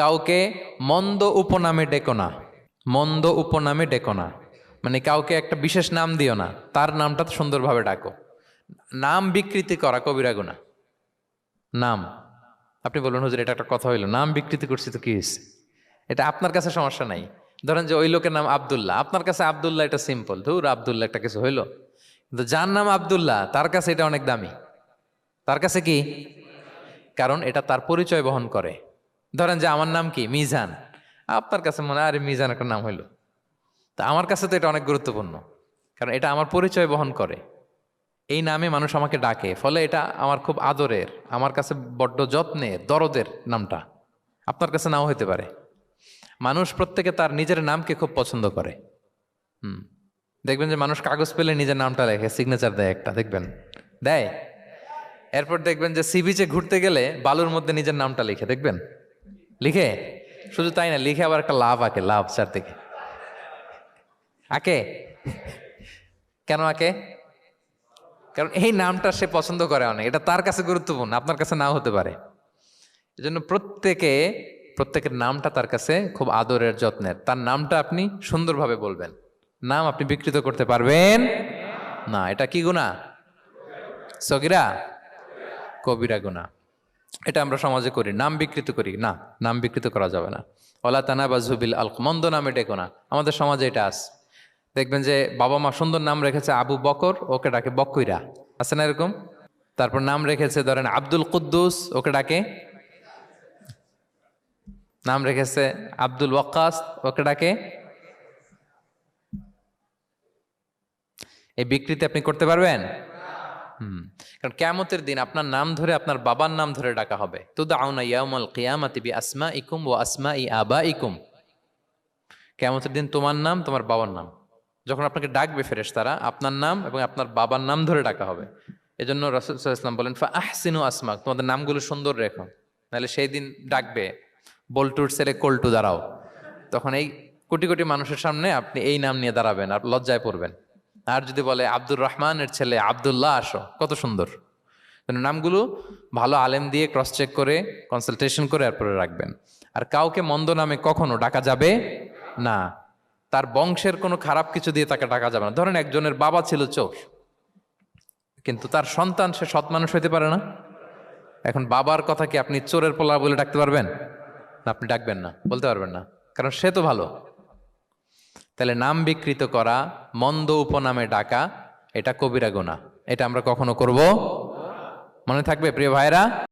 কাউকে মন্দ উপনামে ডেকো না, মন্দ উপনামে ডেকো না, মানে কাউকে একটা বিশেষ নাম দিও না, তার নামটা সুন্দরভাবে ডাকো। নাম বিকৃতি করা কবিরা গুনাহ। নাম, আপনি বলুন হুজুর এটা একটা কথা হইলো, নাম বিকৃতি করছি তো কি হয়েছে? এটা আপনার কাছে সমস্যা নাই। ধরেন যে ওই লোকের নাম আব্দুল্লাহ, আপনার কাছে আব্দুল্লাহ এটা সিম্পল, ধুর আব্দুল্লাহ একটা কিছু হইলো, কিন্তু যার নাম আব্দুল্লাহ তার কাছে এটা অনেক দামি। তার কাছে কি? কারণ এটা তার পরিচয় বহন করে। ধরেন যে আমার নাম কি মিজান, আপনার কাছে মনে হয় আরে মিজান একটা নাম হইলো, তা আমার কাছে তো এটা অনেক গুরুত্বপূর্ণ, কারণ এটা আমার পরিচয় বহন করে। এই নামে মানুষ আমাকে ডাকে, ফলে এটা আমার খুব আদরের, আমার কাছে বড্ড যত্নের দরদের নামটা। আপনার কাছে নাও হতে পারে। মানুষ প্রত্যেকে তার নিজের নামকে খুব পছন্দ করে। হুম, দেখবেন যে মানুষ কাগজ পেলে নিজের নামটা লেখে, সিগনেচার দেয় একটা, দেখবেন দেয়। এরপর দেখবেন যে সি বিচে ঘুরতে গেলে বালুর মধ্যে নিজের নামটা লিখে, দেখবেন লিখে। শুধু তাই না, লিখে আবার একটা লাভ আঁকে, লাভ চারদিকে আঁকে। কেন আঁকে? কারণ এই নামটা সে পছন্দ করে অনেক, এটা তার কাছে গুরুত্বপূর্ণ, আপনার কাছে নাও হতে পারে। এজন্য প্রত্যেকের নামটা তার কাছে খুব আদরের যত্নের, তার নামটা আপনি সুন্দরভাবে বলবেন। নাম আপনি বিকৃত করতে পারবেন না। এটা কি গুনাহ? সগীরা, কবিরা গুনাহ। এটা আমরা সমাজে করি, নাম বিকৃত করি না, নাম বিকৃত করা যাবে না। ওয়ালা তানাবাযু বিল আলক, মন্দ নামে ডেকো না। আমাদের সমাজে এটা আছে, দেখবেন যে বাবা মা সুন্দর নাম রেখেছে আবু বকর, ওকে ডাকে বকইরা, আছে না এরকম? তারপর নাম রেখেছে ধরেন আব্দুল কুদ্দুস, ওকে ডাকে, নাম রেখেছে আব্দুল ওয়াক্কাস, ওকে ডাকে। এই বিকৃতি আপনি করতে পারবেন? কারণ কিয়ামতের দিন আপনার নাম ধরে আপনার বাবার নাম ধরে ডাকা হবে। তুদআউনা ইয়াউমাল কিয়ামাতি বিআসমাইকুম ওয়া আসমাই আবাইকুম। কিয়ামতের দিন তোমার নাম তোমার বাবার নাম, যখন আপনাকে ডাকবে ফেরেশতারা, আপনার নাম এবং আপনার বাবার নাম ধরে ডাকা হবে। এজন্য রাসূল সাল্লাল্লাহু আলাইহি ওয়াসাল্লাম বলেন ফা আহসিনু আসমাক, তোমাদের নামগুলো সুন্দর রেখো, নাহলে সেই দিন ডাকবে বল্টুর ছেলে কল্টু দাঁড়াও, তখন এই কোটি কোটি মানুষের সামনে আপনি এই নাম নিয়ে দাঁড়াবেন আর লজ্জায় পড়বেন। আর যদি বলে আব্দুর রহমানের ছেলে আব্দুল্লাহ, আসো, কত সুন্দর। নামগুলো ভালো আলেম দিয়ে ক্রস চেক করে কনসালটেশন করে এরপরে রাখবেন। আর কাউকে মন্দ নামে কখনো ডাকা যাবে না। তার বংশের কোনো খারাপ কিছু দিয়ে তাকে ডাকা যাবে না। ধরেন একজনের বাবা ছিল চোর, কিন্তু তার সন্তান সে সৎ মানুষ হইতে পারে না। এখন বাবার কথা কি আপনি চোরের পোলা বলে ডাকতে পারবেন? না, আপনি ডাকবেন না, বলতে পারবেন না, কারণ সে তো ভালো। তাহলে নাম বিকৃত করা, মন্দ উপনামে ডাকা, এটা কবিরা গুনাহ। এটা আমরা কখনো করব? মনে থাকবে প্রিয় ভাইরা।